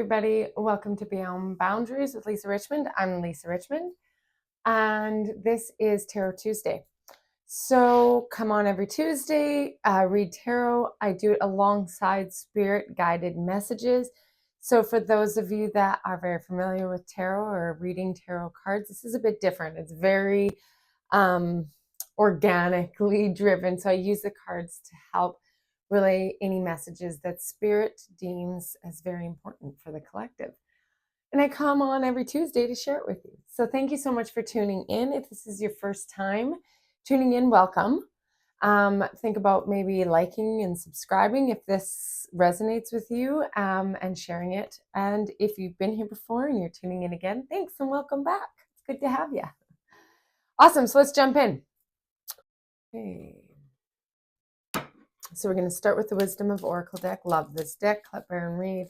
everybody. Welcome to Beyond Boundaries with Lisa Richmond. I'm Lisa Richmond, and this is Tarot Tuesday. So come on every Tuesday, read tarot. I do it alongside spirit guided messages. So for those of you that are very familiar with tarot or reading tarot cards, this is a bit different. It's very organically driven. So I use the cards to help relay any messages that spirit deems as very important for the collective. And I come on every Tuesday to share it with you. So thank you so much for tuning in. If this is your first time tuning in, welcome. Think about maybe liking and subscribing if this resonates with you, and sharing it. And if you've been here before and you're tuning in again, thanks and welcome back. It's good to have you. Awesome. So let's jump in. Okay. So we're going to start with the Wisdom of Oracle deck. Love this deck. Let Baron read.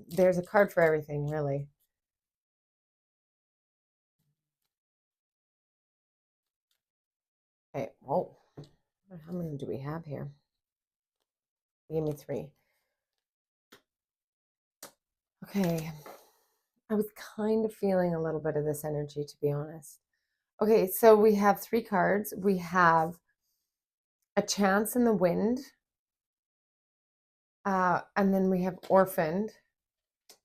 There's a card for everything, really. Okay. Oh, how many do we have here? Give me 3. Okay. I was kind of feeling a little bit of this energy, to be honest. Okay, so we have 3 cards. We have a Chance in the Wind. And then we have Orphaned.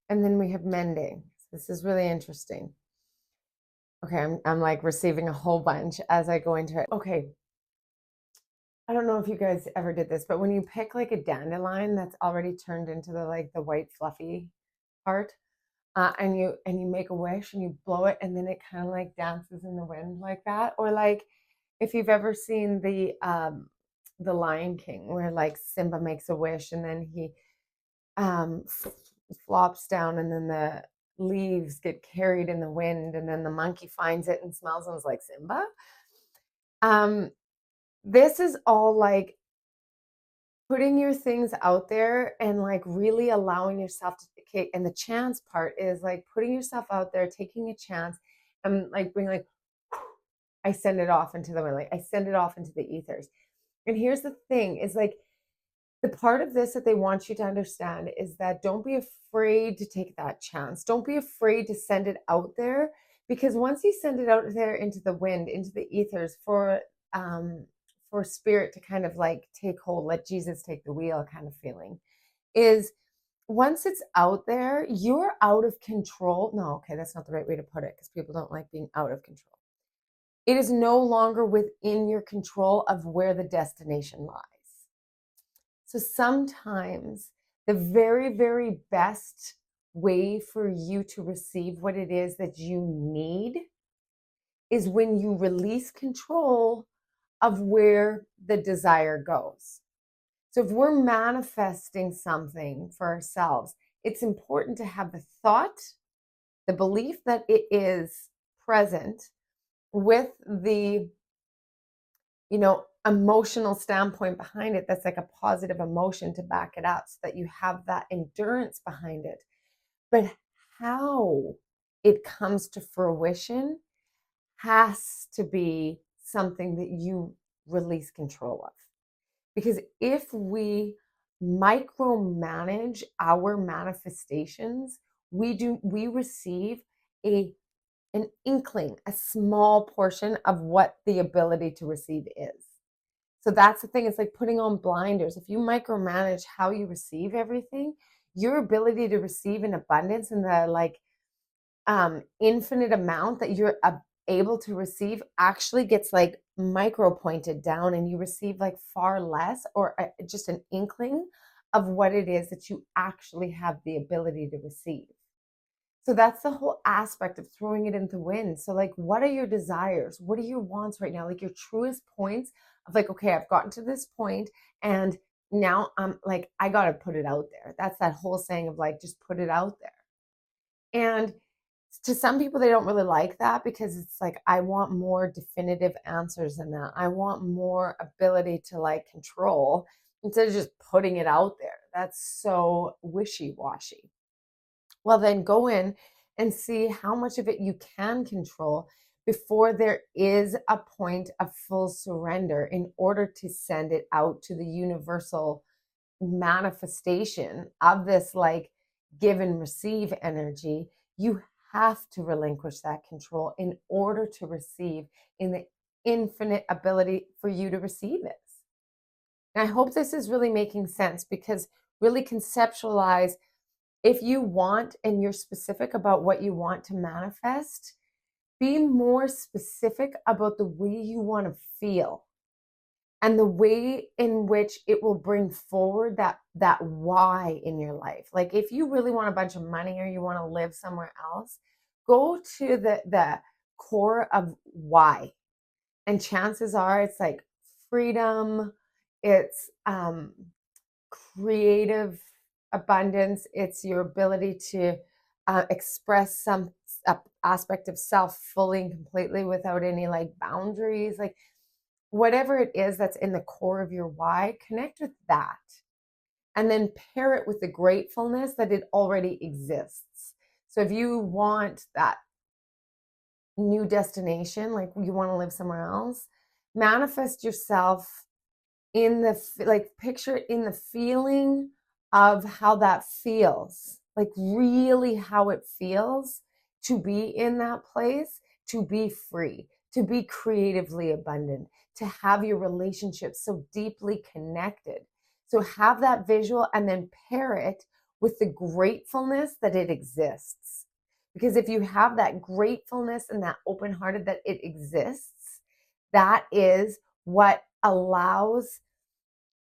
And then we have Mending. This is really interesting. Okay, I'm like receiving a whole bunch as I go into it. Okay. I don't know if you guys ever did this, but when you pick like a dandelion that's already turned into the white fluffy part, and you make a wish and you blow it and then it kind of like dances in the wind like that. Or like if you've ever seen the Lion King, where like Simba makes a wish and then he flops down and then the leaves get carried in the wind and then the monkey finds it and smells and is like, Simba. This is all like putting your things out there and like really allowing yourself to, okay, and the chance part is like putting yourself out there, taking a chance and like being like, I send it off into the wind, like I send it off into the ethers. And here's the thing is like, the part of this that they want you to understand is that don't be afraid to take that chance. Don't be afraid to send it out there, because once you send it out there into the wind, into the ethers for spirit to kind of like take hold, let Jesus take the wheel kind of feeling, is once it's out there, you're out of control. No, okay, that's not the right way to put it because people don't like being out of control. It is no longer within your control of where the destination lies. So sometimes the very, very best way for you to receive what it is that you need is when you release control of where the desire goes. So if we're manifesting something for ourselves, it's important to have the thought, the belief that it is present with the, emotional standpoint behind it. That's like a positive emotion to back it up so that you have that endurance behind it. But how it comes to fruition has to be something that you release control of. Because if we micromanage our manifestations, we receive an inkling, a small portion of what the ability to receive is. So that's the thing. It's like putting on blinders. If you micromanage how you receive everything, your ability to receive in abundance and the like infinite amount that you're able to receive actually gets like micro pointed down, and you receive like far less, or just an inkling of what it is that you actually have the ability to receive. So that's the whole aspect of throwing it into the wind. So like, what are your desires? What are your wants right now? Like your truest points of like, okay, I've gotten to this point and now I'm like, I got to put it out there. That's that whole saying of like, just put it out there. And to some people, they don't really like that because it's like, I want more definitive answers than that. I want more ability to like control instead of just putting it out there. That's so wishy-washy. Well, then go in and see how much of it you can control before there is a point of full surrender in order to send it out to the universal, manifestation of this like give and receive energy, you have to relinquish that control in order to receive in the infinite ability for you to receive it. And I hope this is really making sense, because really conceptualize, if you want and you're specific about what you want to manifest, be more specific about the way you want to feel and the way in which it will bring forward that why in your life. Like if you really want a bunch of money or you want to live somewhere else, go to the core of why. And chances are it's like freedom, it's creative abundance, it's your ability to express some aspect of self fully and completely without any like boundaries. Like whatever it is that's in the core of your why, connect with that. And then pair it with the gratefulness that it already exists. So if you want that new destination, like you want to live somewhere else, manifest yourself in the, like picture it in the feeling of how that feels, like really how it feels to be in that place, to be free, to be creatively abundant, to have your relationship so deeply connected. So have that visual and then pair it with the gratefulness that it exists. Because if you have that gratefulness and that open hearted that it exists, that is what allows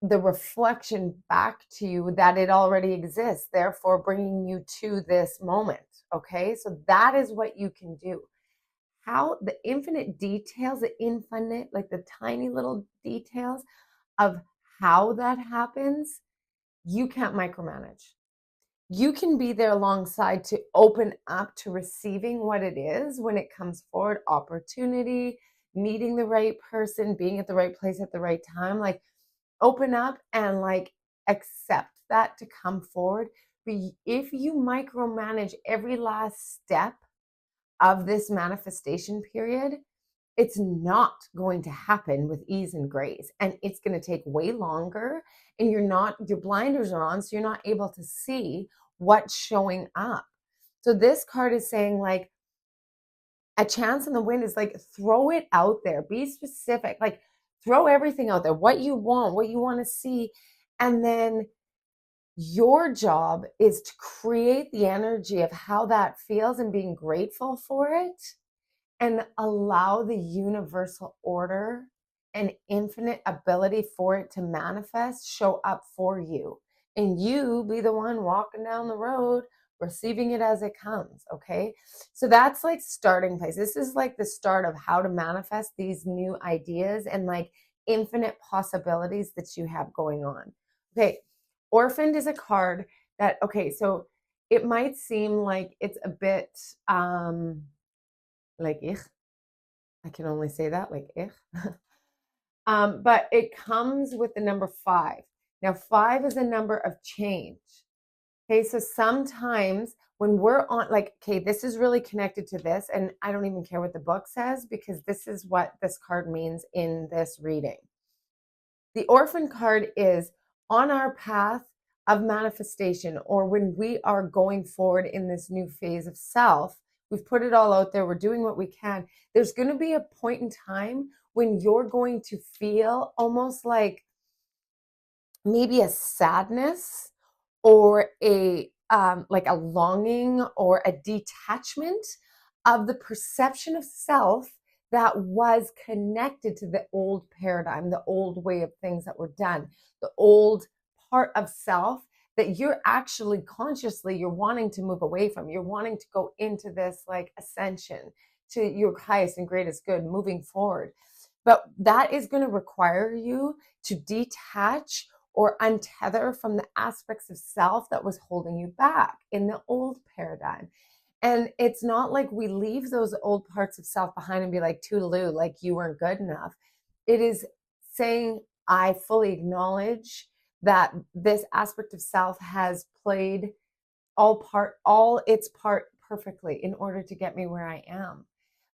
the reflection back to you that it already exists, therefore bringing you to this moment. Okay, so that is what you can do. How the infinite details, the infinite, like the tiny little details of how that happens, you can't micromanage. You can be there alongside to open up to receiving what it is when it comes forward, opportunity, meeting the right person, being at the right place at the right time. Like open up and like accept that to come forward. But if you micromanage every last step of this manifestation period, it's not going to happen with ease and grace, and it's going to take way longer, and your blinders are on, so you're not able to see what's showing up. So this card is saying like a chance in the wind is like throw it out there, be specific, like throw everything out there, what you want to see, and then your job is to create the energy of how that feels and being grateful for it, and allow the universal order and infinite ability for it to manifest show up for you, and you be the one walking down the road receiving it as it comes. Okay, so that's like starting place. This is like the start of how to manifest these new ideas and like infinite possibilities that you have going on. Okay, orphaned is a card that, okay, so it might seem like it's a bit like ich. I can only say that, like ich. But it comes with the number 5. Now 5 is a number of change. Okay, so sometimes when we're on, like, okay, this is really connected to this, and I don't even care what the book says, because this is what this card means in this reading. The orphan card is on our path of manifestation, or when we are going forward in this new phase of self. We've put it all out there. We're doing what we can. There's going to be a point in time when you're going to feel almost maybe a sadness or a like a longing or a detachment of the perception of self that was connected to the old paradigm, the old way of things that were done, the old part of self that you're actually consciously, you're wanting to move away from. You're wanting to go into this like ascension to your highest and greatest good, moving forward. But that is going to require you to detach or untether from the aspects of self that was holding you back in the old paradigm. And it's not like we leave those old parts of self behind and be like, toodaloo, like you weren't good enough. It is saying, I fully acknowledge that this aspect of self has played all its part perfectly in order to get me where I am.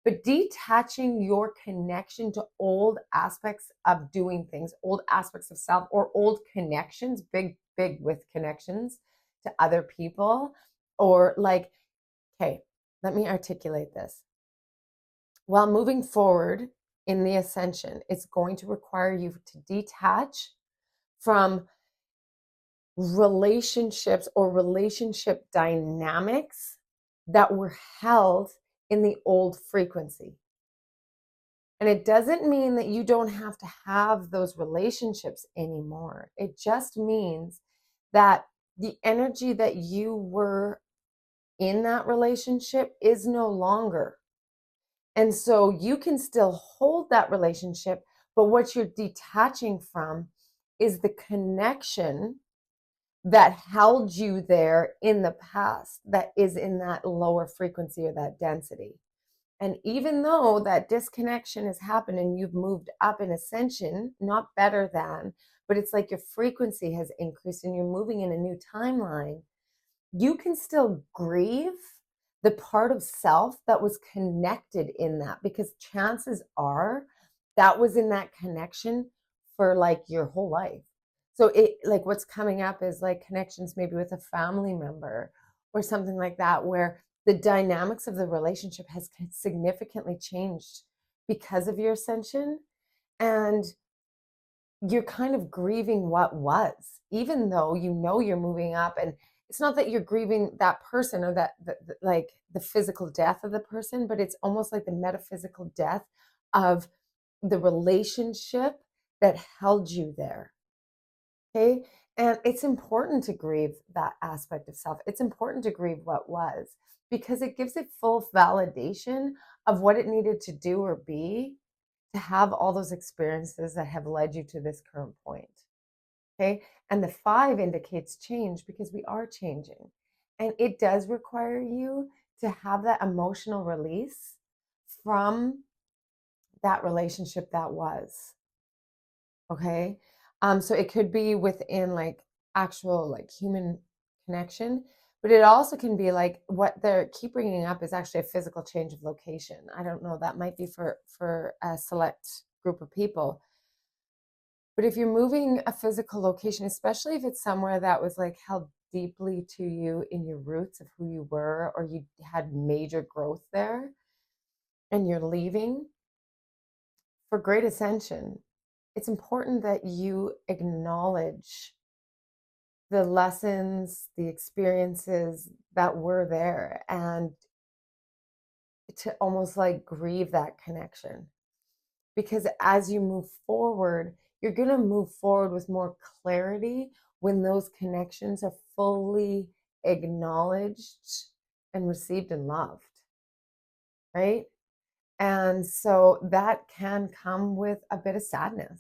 But detaching your connection to old aspects of doing things, old aspects of self, or old connections, big big with connections to other people, or like, okay, let me articulate this. While moving forward in the ascension, it's going to require you to detach from relationships or relationship dynamics that were held in the old frequency. And it doesn't mean that you don't have to have those relationships anymore. It just means that the energy that you were in that relationship is no longer. And so you can still hold that relationship, but what you're detaching from is the connection that held you there in the past, that is in that lower frequency or that density. And even though that disconnection has happened and you've moved up in ascension, not better than, but it's like your frequency has increased and you're moving in a new timeline, you can still grieve the part of self that was connected in that, because chances are that was in that connection for like your whole life. So it, like, what's coming up is like connections maybe with a family member or something like that, where the dynamics of the relationship has significantly changed because of your ascension, and you're kind of grieving what was, even though you know you're moving up. And it's not that you're grieving that person or that like the physical death of the person, but it's almost like the metaphysical death of the relationship that held you there. Okay. And it's important to grieve that aspect of self. It's important to grieve what was, because it gives it full validation of what it needed to do or be to have all those experiences that have led you to this current point. Okay. And the 5 indicates change, because we are changing. And it does require you to have that emotional release from that relationship that was. Okay. So it could be within like actual like human connection, but it also can be like what they're keep bringing up is actually a physical change of location. I don't know, that might be for a select group of people. But if you're moving a physical location, especially if it's somewhere that was like held deeply to you in your roots of who you were, or you had major growth there, and you're leaving for great ascension, it's important that you acknowledge the lessons, the experiences that were there, and to almost like grieve that connection. Because as you move forward, you're going to move forward with more clarity when those connections are fully acknowledged and received and loved, right? And so that can come with a bit of sadness.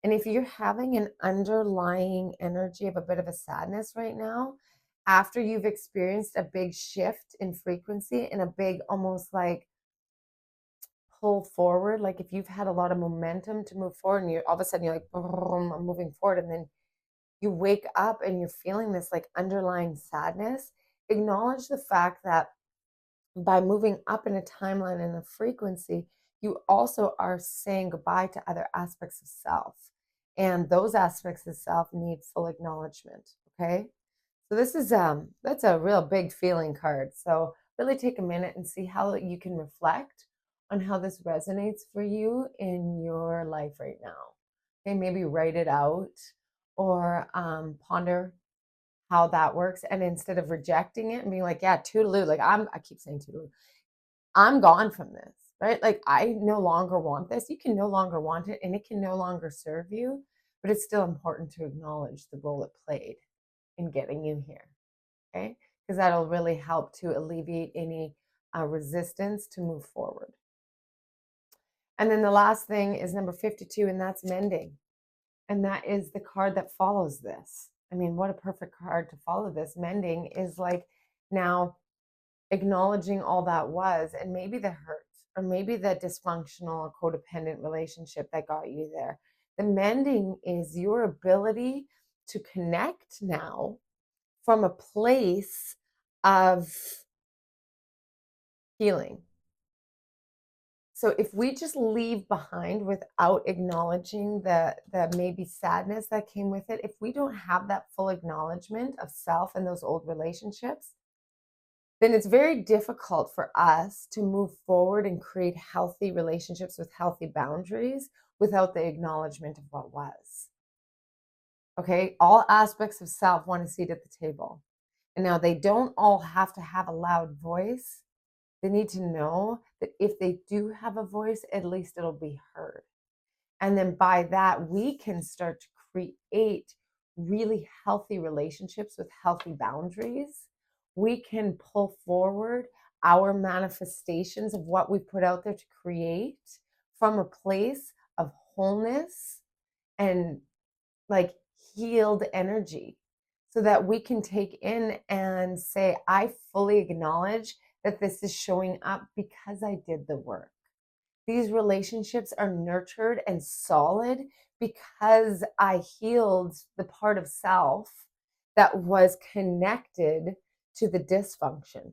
And if you're having an underlying energy of a bit of a sadness right now, after you've experienced a big shift in frequency and a big almost like pull forward, like if you've had a lot of momentum to move forward and you're all of a sudden you're like, boom, I'm moving forward. And then you wake up and you're feeling this like underlying sadness, acknowledge the fact that by moving up in a timeline and a frequency, you also are saying goodbye to other aspects of self. And those aspects of self need full acknowledgement. Okay. So this is that's a real big feeling card. So really take a minute and see how you can reflect on how this resonates for you in your life right now. Okay, maybe write it out or ponder how that works. And instead of rejecting it and being like, yeah, toodaloo, like I keep saying toodaloo, I'm gone from this, right? Like I no longer want this. You can no longer want it and it can no longer serve you, but it's still important to acknowledge the role it played in getting you here. Okay. Because that'll really help to alleviate any resistance to move forward. And then the last thing is number 52, and that's mending. And that is the card that follows this. I mean, what a perfect card to follow this. Mending is like now acknowledging all that was, and maybe the hurt, or maybe the dysfunctional codependent relationship that got you there. The mending is your ability to connect now from a place of healing. So if we just leave behind without acknowledging the maybe sadness that came with it, if we don't have that full acknowledgement of self and those old relationships, then it's very difficult for us to move forward and create healthy relationships with healthy boundaries without the acknowledgement of what was. Okay, all aspects of self want a seat at the table. And now they don't all have to have a loud voice. They need to know that if they do have a voice, at least it'll be heard. And then by that, we can start to create really healthy relationships with healthy boundaries. We can pull forward our manifestations of what we put out there to create from a place of wholeness and like healed energy so that we can take in and say, I fully acknowledge that this is showing up because I did the work. These relationships are nurtured and solid because I healed the part of self that was connected to the dysfunction,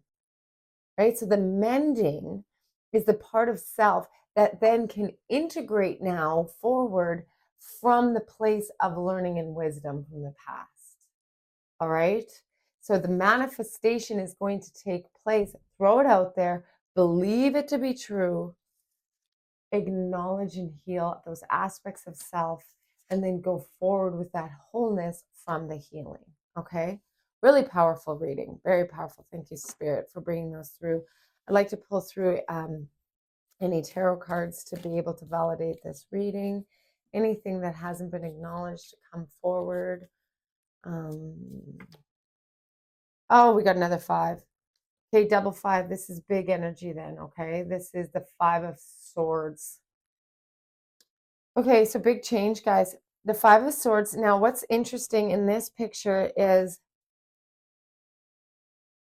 right? So the mending is the part of self that then can integrate now forward from the place of learning and wisdom from the past. All right. So the manifestation is going to take place. Throw it out there, believe it to be true, acknowledge and heal those aspects of self, and then go forward with that wholeness from the healing. Okay. Really powerful reading. Very powerful. Thank you, Spirit, for bringing those through. I'd like to pull through any tarot cards to be able to validate this reading. Anything that hasn't been acknowledged to come forward. Oh, we got another 5. Okay, double 5. This is big energy then, okay? This is the 5 of Swords. Okay, so big change, guys. The 5 of Swords. Now, what's interesting in this picture is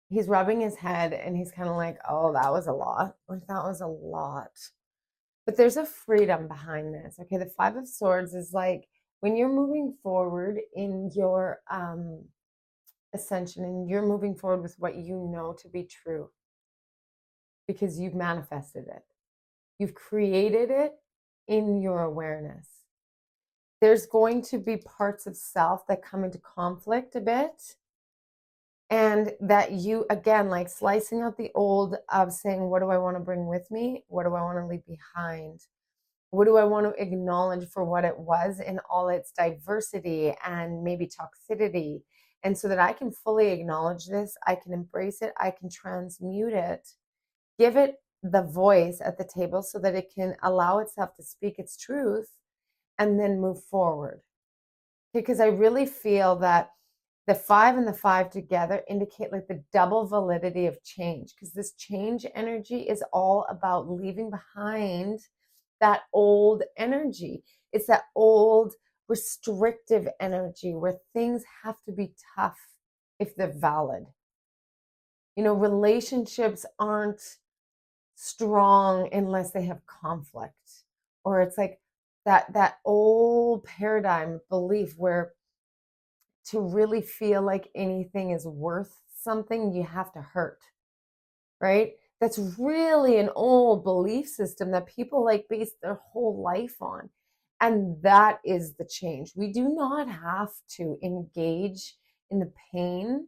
he's rubbing his head and he's kind of like, oh, that was a lot. Like, that was a lot. But there's a freedom behind this. Okay, the 5 of Swords is like when you're moving forward in your ascension and you're moving forward with what you know to be true because you've manifested it. You've created it in your awareness. There's going to be parts of self that come into conflict a bit. And that you, again, like slicing out the old of saying, what do I want to bring with me? What do I want to leave behind? What do I want to acknowledge for what it was in all its diversity and maybe toxicity? And so that I can fully acknowledge this, I can embrace it, I can transmute it, give it the voice at the table so that it can allow itself to speak its truth and then move forward. Because I really feel that the 5 and the 5 together indicate like the double validity of change, because this change energy is all about leaving behind that old energy. It's that old restrictive energy where things have to be tough if they're valid. You know, relationships aren't strong unless they have conflict, or it's like that old paradigm belief where to really feel like anything is worth something, you have to hurt, right? That's really an old belief system that people like base their whole life on. And that is the change. We do not have to engage in the pain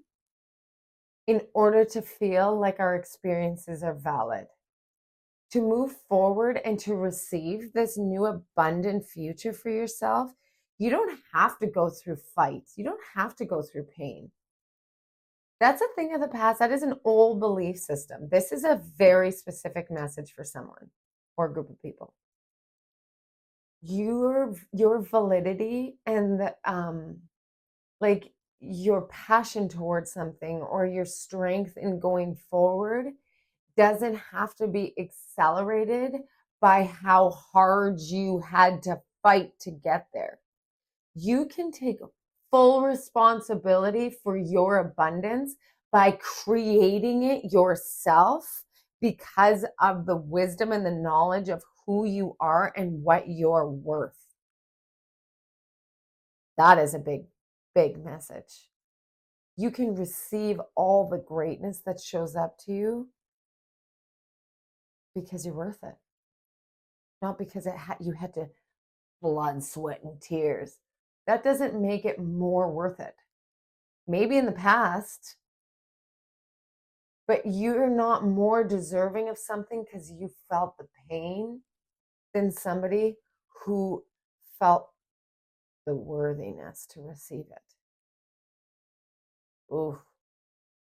in order to feel like our experiences are valid. To move forward and to receive this new abundant future for yourself, you don't have to go through fights. You don't have to go through pain. That's a thing of the past. That is an old belief system. This is a very specific message for someone or a group of people. Your validity and like your passion towards something or your strength in going forward doesn't have to be accelerated by how hard you had to fight to get there. You can take full responsibility for your abundance by creating it yourself because of the wisdom and the knowledge of who you are and what you're worth. That is a big, big message. You can receive all the greatness that shows up to you because you're worth it. not because you had to blood, sweat, and tears. That doesn't make it more worth it. Maybe in the past, but you're not more deserving of something because you felt the pain than somebody who felt the worthiness to receive it. Ooh,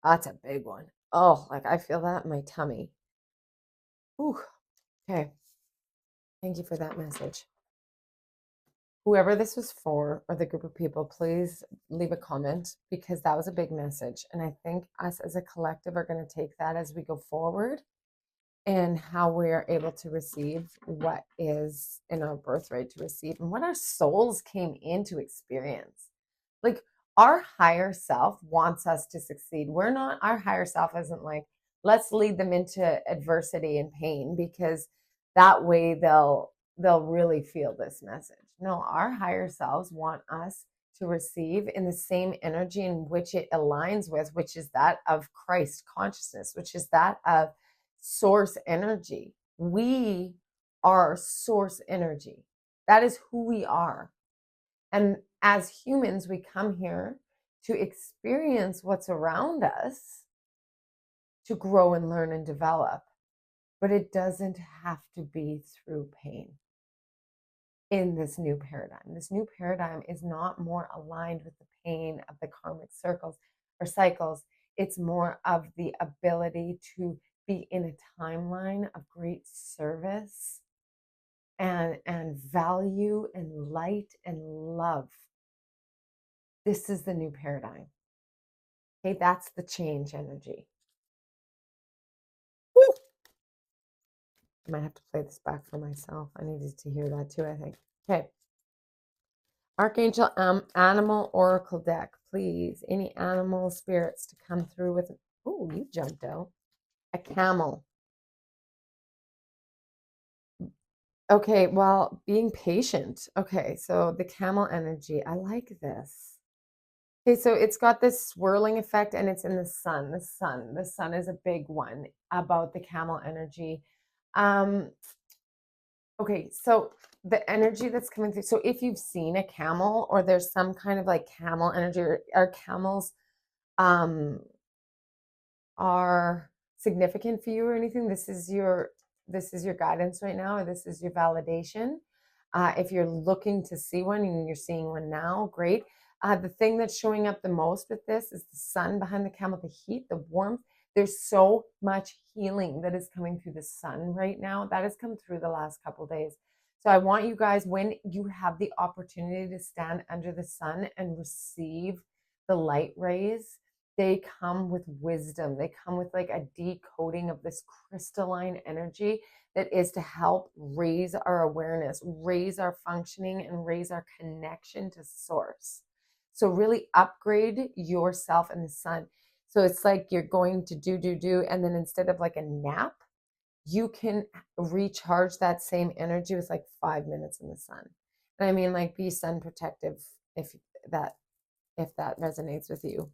that's a big one. Oh, like I feel that in my tummy. Ooh, okay. Thank you for that message. Whoever this was for, or the group of people, please leave a comment, because that was a big message. And I think us as a collective are going to take that as we go forward, and how we are able to receive what is in our birthright to receive, and what our souls came in to experience. Like, our higher self wants us to succeed. Our higher self isn't like, let's lead them into adversity and pain, because that way they'll really feel this message. No, our higher selves want us to receive in the same energy in which it aligns with, which is that of Christ consciousness, which is that of source energy. We are source energy. That is who we are. And as humans, we come here to experience what's around us, to grow and learn and develop. But it doesn't have to be through pain in this new paradigm. This new paradigm is not more aligned with the pain of the karmic circles or cycles. It's more of the ability to be in a timeline of great service and value and light and love. This is the new paradigm. Okay, that's the change energy. Woo! I might have to play this back for myself. I needed to hear that too, I think. Okay. Archangel Animal Oracle deck, please. Any animal spirits to come through with. Oh, you jumped out. A camel. Okay, well, being patient. Okay, so the camel energy. I like this. Okay, so it's got this swirling effect, and it's in the sun. The sun is a big one about the camel energy. Okay, so the energy that's coming through. So if you've seen a camel, or there's some kind of like camel energy, or camels are significant for you or anything, this is your guidance right now, or this is your validation. If you're looking to see one and you're seeing one now, great. The thing that's showing up the most with this is the sun behind the camel, the heat, the warmth. There's so much healing that is coming through the sun right now. That has come through the last couple of days. So I want you guys, when you have the opportunity to stand under the sun and receive the light rays, they come with wisdom. They come with like a decoding of this crystalline energy that is to help raise our awareness, raise our functioning, and raise our connection to source. So really upgrade yourself in the sun. So it's like you're going to do, and then instead of like a nap, you can recharge that same energy with like 5 minutes in the sun. And I mean, like, be sun protective if that resonates with you.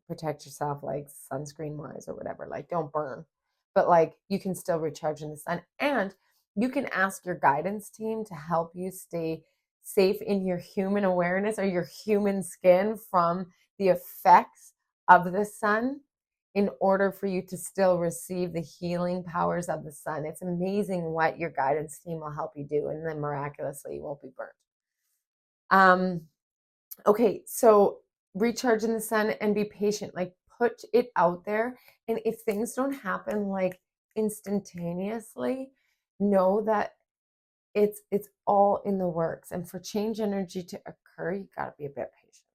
Protect yourself, like sunscreen wise or whatever. Like, don't burn, but like you can still recharge in the sun. And you can ask your guidance team to help you stay safe in your human awareness, or your human skin, from the effects of the sun, in order for you to still receive the healing powers of the sun. It's amazing what your guidance team will help you do, and then miraculously you won't be burnt. Okay, so recharge in the sun and be patient. Like, put it out there. And if things don't happen like instantaneously, know that it's all in the works. And for change energy to occur, you got to be a bit patient.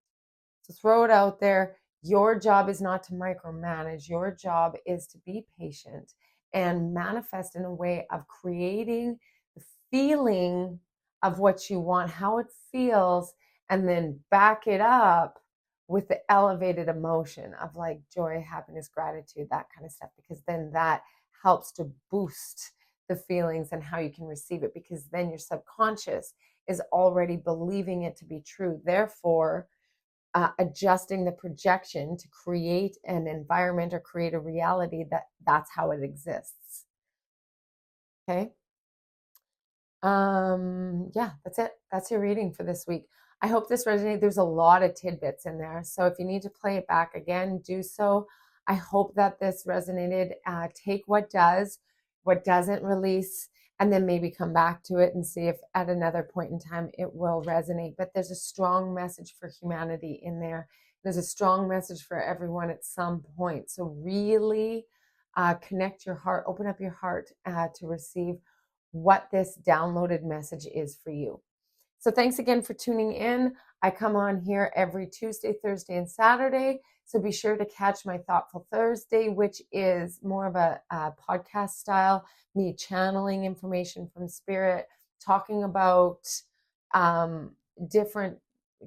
So throw it out there. Your job is not to micromanage. Your job is to be patient and manifest in a way of creating the feeling of what you want, how it feels, and then back it up with the elevated emotion of like joy, happiness, gratitude, that kind of stuff, because then that helps to boost the feelings and how you can receive it, because then your subconscious is already believing it to be true. Therefore, adjusting the projection to create an environment or create a reality that's how it exists. Okay. Yeah, that's it. That's your reading for this week. I hope this resonated. There's a lot of tidbits in there. So if you need to play it back again, do so. I hope that this resonated. Take what does, what doesn't release, and then maybe come back to it and see if at another point in time it will resonate. But there's a strong message for humanity in there. There's a strong message for everyone at some point. So really connect your heart, open up your heart to receive what this downloaded message is for you. So thanks again for tuning in. I come on here every Tuesday, Thursday, and Saturday. So be sure to catch my Thoughtful Thursday, which is more of a podcast style, me channeling information from spirit, talking about um, different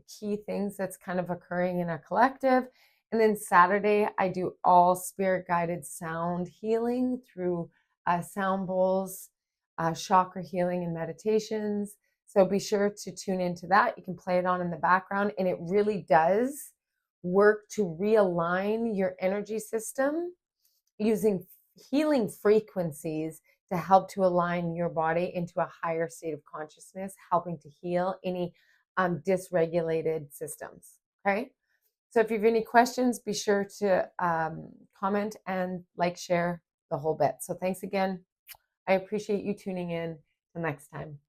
key things that's kind of occurring in a collective. And then Saturday, I do all spirit guided sound healing through sound bowls, chakra healing, and meditations. So be sure to tune into that. You can play it on in the background, and it really does work to realign your energy system using healing frequencies to help to align your body into a higher state of consciousness, helping to heal any dysregulated systems. Okay. So if you have any questions, be sure to comment and like, share the whole bit. So thanks again. I appreciate you tuning in. Till next time.